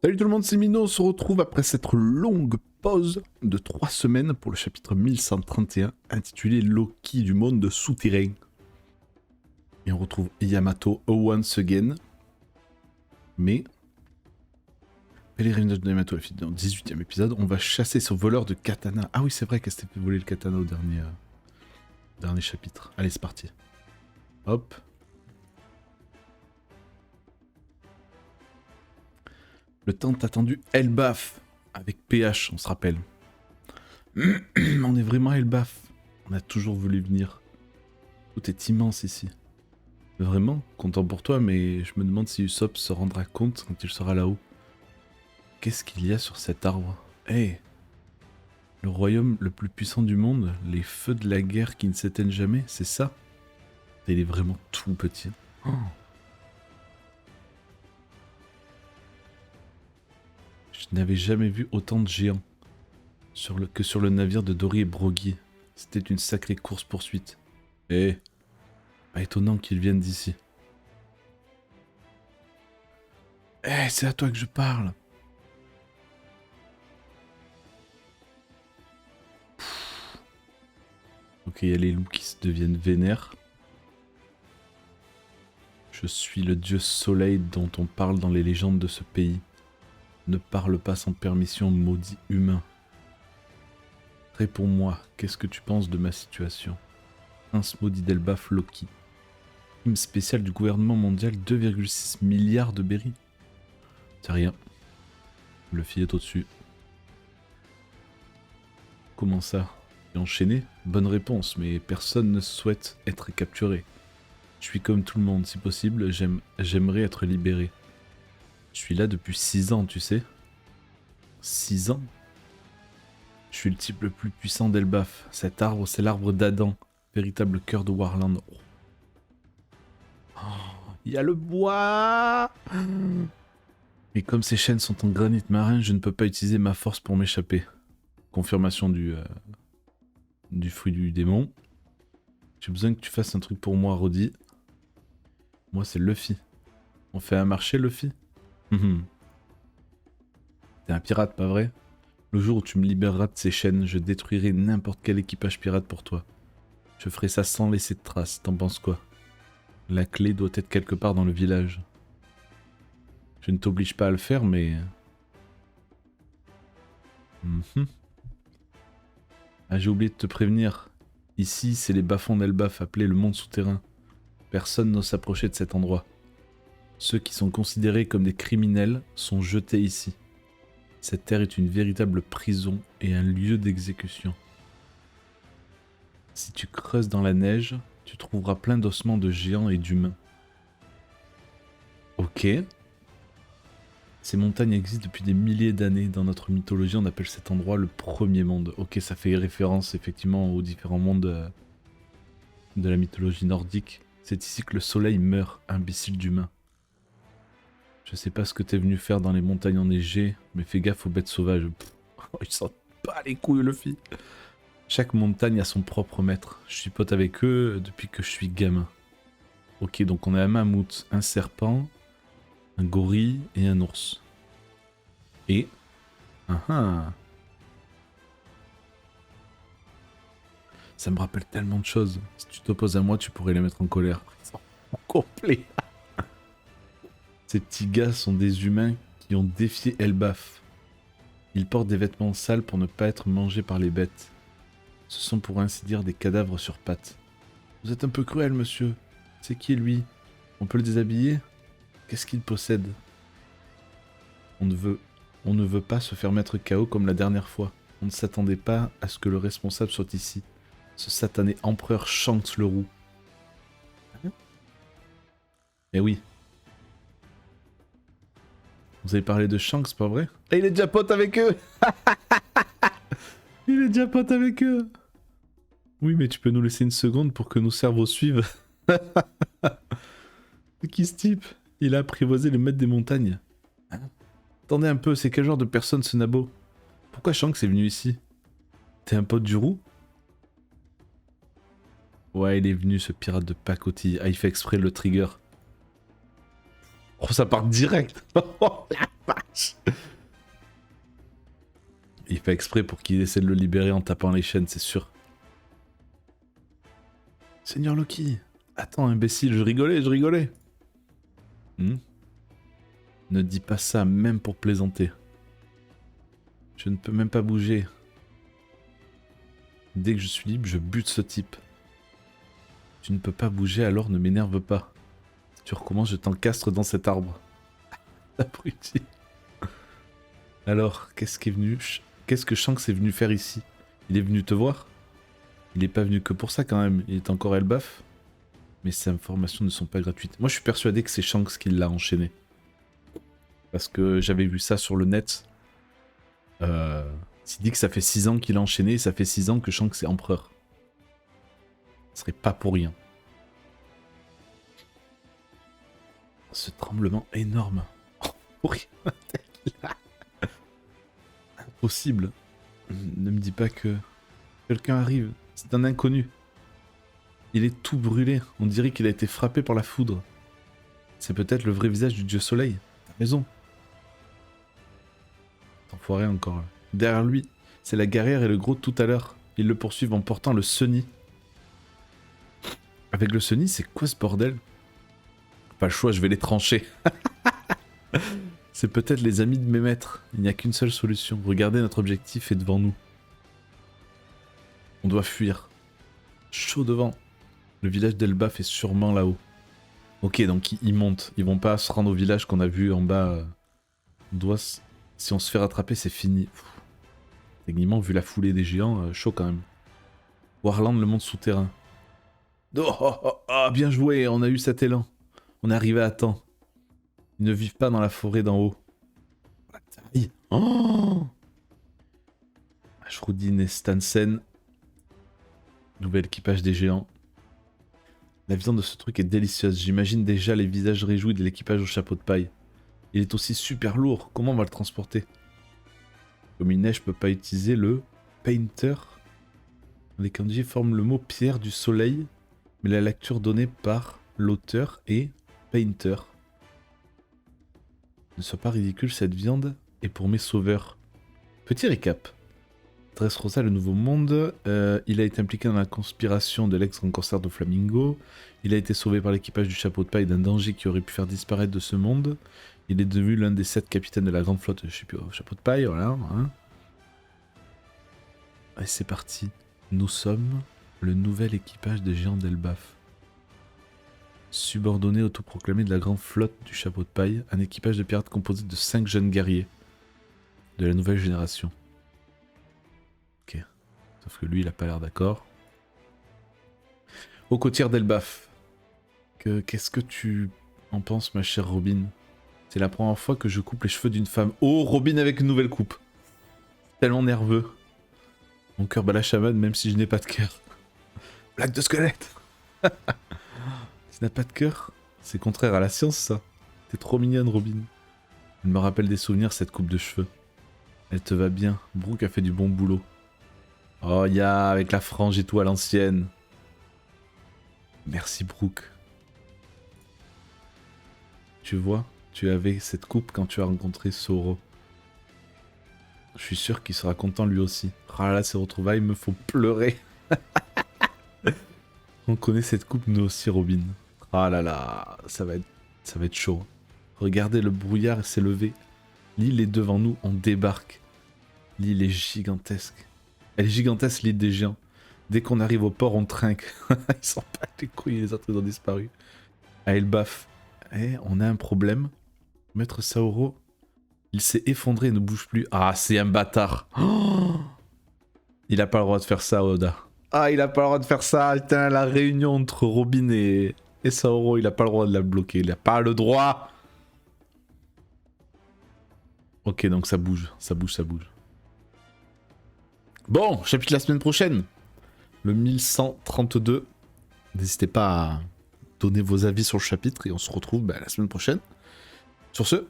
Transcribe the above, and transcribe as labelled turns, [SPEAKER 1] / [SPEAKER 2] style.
[SPEAKER 1] Salut tout le monde, c'est Mino, on se retrouve après cette longue pause de 3 semaines pour le chapitre 1131 intitulé Loki du monde souterrain. Et on retrouve Yamato once again. Mais, Pèlerinage de Yamato, dans le 18e épisode, on va chasser ce voleur de katana. Ah oui, c'est vrai qu'elle s'était fait voler le katana au dernier chapitre. Allez, c'est parti. Hop. Le tant attendu Elbaf avec PH, on se rappelle. On est vraiment à Elbaf. On a toujours voulu venir. Tout est immense ici. Vraiment, content pour toi, mais je me demande si Usopp se rendra compte quand il sera là-haut. Qu'est-ce qu'il y a sur cet arbre? Hé, le royaume le plus puissant du monde, les feux de la guerre qui ne s'éteignent jamais, c'est ça? Il est vraiment tout petit. Oh. Je n'avais jamais vu autant de géants que sur le navire de Dory et Broggy. C'était une sacrée course-poursuite. Eh, pas étonnant qu'ils viennent d'ici. Eh, c'est à toi que je parle. Ok, il y a les loups qui se deviennent vénères. Je suis le dieu soleil dont on parle dans les légendes de ce pays. Ne parle pas sans permission, maudit humain. Réponds-moi, qu'est-ce que tu penses de ma situation? Prince maudit d'Elbaf Loki. Prime spéciale du gouvernement mondial, 2,6 milliards de berries. C'est rien. Luffy est au-dessus. Comment ça? Et enchaîné? Bonne réponse, mais personne ne souhaite être capturé. Je suis comme tout le monde, si possible, j'aimerais être libéré. Je suis là depuis 6 ans, tu sais. 6 ans? Je suis le type le plus puissant d'Elbaf. Cet arbre, c'est l'arbre d'Adam, véritable cœur de Warland. Oh, il y a le bois! Et comme ces chaînes sont en granit marin, je ne peux pas utiliser ma force pour m'échapper. Confirmation du fruit du démon. J'ai besoin que tu fasses un truc pour moi, Roddy. Moi, c'est Luffy. On fait un marché, Luffy? T'es un pirate, pas vrai? Le jour où tu me libéreras de ces chaînes, je détruirai n'importe quel équipage pirate pour toi. Je ferai ça sans laisser de traces, t'en penses quoi? La clé doit être quelque part dans le village. Je ne t'oblige pas à le faire, mais... Ah, j'ai oublié de te prévenir. Ici, c'est les bas-fonds d'Elbaf, appelés le monde souterrain. Personne n'ose s'approcher de cet endroit. Ceux qui sont considérés comme des criminels sont jetés ici. Cette terre est une véritable prison et un lieu d'exécution. Si tu creuses dans la neige, tu trouveras plein d'ossements de géants et d'humains. Ok. Ces montagnes existent depuis des milliers d'années. Dans notre mythologie, on appelle cet endroit le premier monde. Ok, ça fait référence effectivement aux différents mondes de la mythologie nordique. C'est ici que le soleil meurt, imbécile d'humain. Je sais pas ce que t'es venu faire dans les montagnes enneigées, mais fais gaffe aux bêtes sauvages. Ils sentent pas les couilles, Luffy. Chaque montagne a son propre maître. Je suis pote avec eux depuis que je suis gamin. Ok, donc on a un mammouth, un serpent, un gorille et un ours. Et... Ça me rappelle tellement de choses. Si tu t'opposes à moi, tu pourrais les mettre en colère. Ils sont complets. Ces petits gars sont des humains qui ont défié Elbaf. Ils portent des vêtements sales pour ne pas être mangés par les bêtes. Ce sont pour ainsi dire des cadavres sur pattes. Vous êtes un peu cruel, monsieur. C'est qui lui? On peut le déshabiller? Qu'est-ce qu'il possède? On ne veut pas se faire mettre KO comme la dernière fois. On ne s'attendait pas à ce que le responsable soit ici. Ce satané empereur Shanks le roux. Eh oui. Vous avez parlé de Shanks, pas vrai? Et il est déjà pote avec eux. Il est déjà pote avec eux. Oui, mais tu peux nous laisser une seconde pour que nos cerveaux suivent. C'est qui ce type? Il a apprivoisé le maître des montagnes. Hein? Attendez un peu, c'est quel genre de personne ce nabo? Pourquoi Shanks est venu ici? T'es un pote du roux? Ouais, il est venu, ce pirate de pacotille. Ah, il fait exprès le trigger. Oh, ça part direct. Il fait exprès pour qu'il essaie de le libérer en tapant les chaînes, c'est sûr. Seigneur Loki. Attends, imbécile, je rigolais. Ne dis pas ça, même pour plaisanter. Je ne peux même pas bouger. Dès que je suis libre, je bute ce type. Tu ne peux pas bouger, alors ne m'énerve pas. Si tu recommences, je t'encastre dans cet arbre. Abruti. Alors, qu'est-ce que Shanks est venu faire ici? Il est venu te voir? Il est pas venu que pour ça quand même, il est encore Elbaf. Mais ces informations ne sont pas gratuites. Moi je suis persuadé que c'est Shanks qui l'a enchaîné. Parce que j'avais vu ça sur le net. Il dit que ça fait 6 ans qu'il a enchaîné et ça fait 6 ans que Shanks est empereur. Ce serait pas pour rien. Ce tremblement énorme. Pour rien. Impossible. Ne me dis pas que quelqu'un arrive. C'est un inconnu. Il est tout brûlé. On dirait qu'il a été frappé par la foudre. C'est peut-être le vrai visage du dieu soleil. T'as raison. Enfoiré encore. Derrière lui, c'est la guerrière et le gros de tout à l'heure. Ils le poursuivent en portant le Sunny. Avec le Sunny, c'est quoi ce bordel? Pas le choix, je vais les trancher. C'est peut-être les amis de mes maîtres. Il n'y a qu'une seule solution. Regardez, notre objectif est devant nous. On doit fuir. Chaud devant. Le village d'Elbaf est sûrement là-haut. Ok, donc ils montent. Ils vont pas se rendre au village qu'on a vu en bas. Si on se fait rattraper, c'est fini. Techniquement, vu la foulée des géants, chaud quand même. Warland, le monde souterrain. Oh, bien joué, on a eu cet élan. On est arrivé à temps. Ils ne vivent pas dans la forêt d'en haut. Oh, Ashrudin et Stansen. Nouvel équipage des géants. La viande de ce truc est délicieuse. J'imagine déjà les visages réjouis de l'équipage au chapeau de paille. Il est aussi super lourd. Comment on va le transporter? Comme il neige, je peux pas utiliser le painter. Les kanji forment le mot pierre du soleil, mais la lecture donnée par l'auteur est painter. Ne sois pas ridicule, cette viande est pour mes sauveurs. Petit récap. Dressrosa, le nouveau monde, il a été impliqué dans la conspiration de l'ex-grand corsaire de Flamingo. Il a été sauvé par l'équipage du chapeau de paille d'un danger qui aurait pu faire disparaître de ce monde. Il est devenu l'un des 7 capitaines de la grande flotte, je sais plus, au chapeau de paille, voilà. Hein. Et c'est parti. Nous sommes le nouvel équipage des géants d'Elbaf. Subordonné autoproclamé de la grande flotte du chapeau de paille, un équipage de pirates composé de 5 jeunes guerriers de la nouvelle génération. Ok. Sauf que lui, il a pas l'air d'accord. Aux côtières d'Elbaf. Qu'est-ce que tu en penses, ma chère Robin? C'est la première fois que je coupe les cheveux d'une femme. Oh, Robin avec une nouvelle coupe. Tellement nerveux. Mon cœur bat la chamade même si je n'ai pas de cœur. Blague de squelette. Tu n'as pas de cœur? C'est contraire à la science, ça. T'es trop mignonne, Robin. Elle me rappelle des souvenirs, cette coupe de cheveux. Elle te va bien. Brooke a fait du bon boulot. Oh, avec la frange et tout à l'ancienne. Merci, Brooke. Tu vois, tu avais cette coupe quand tu as rencontré Soro. Je suis sûr qu'il sera content lui aussi. Ah là, ces retrouvailles me font pleurer. On connaît cette coupe nous aussi, Robin. Ah là là, ça va être chaud. Regardez, le brouillard s'est levé. L'île est devant nous, on débarque. L'île est gigantesque. Elle est gigantesque, l'île des géants. Dès qu'on arrive au port, on trinque. Ils sont pas les couilles, les autres ils ont disparu. Ah, Elbaf. On a un problème. Maître Saoro, il s'est effondré et ne bouge plus. Ah, c'est un bâtard. Oh, il a pas le droit de faire ça, Oda. Ah, il a pas le droit de faire ça. Putain, la réunion entre Robin et Saoro, il a pas le droit de la bloquer. Il a pas le droit. Ok, donc ça bouge. Ça bouge. Bon, chapitre la semaine prochaine. Le 1132. N'hésitez pas à donner vos avis sur le chapitre et on se retrouve la semaine prochaine. Sur ce,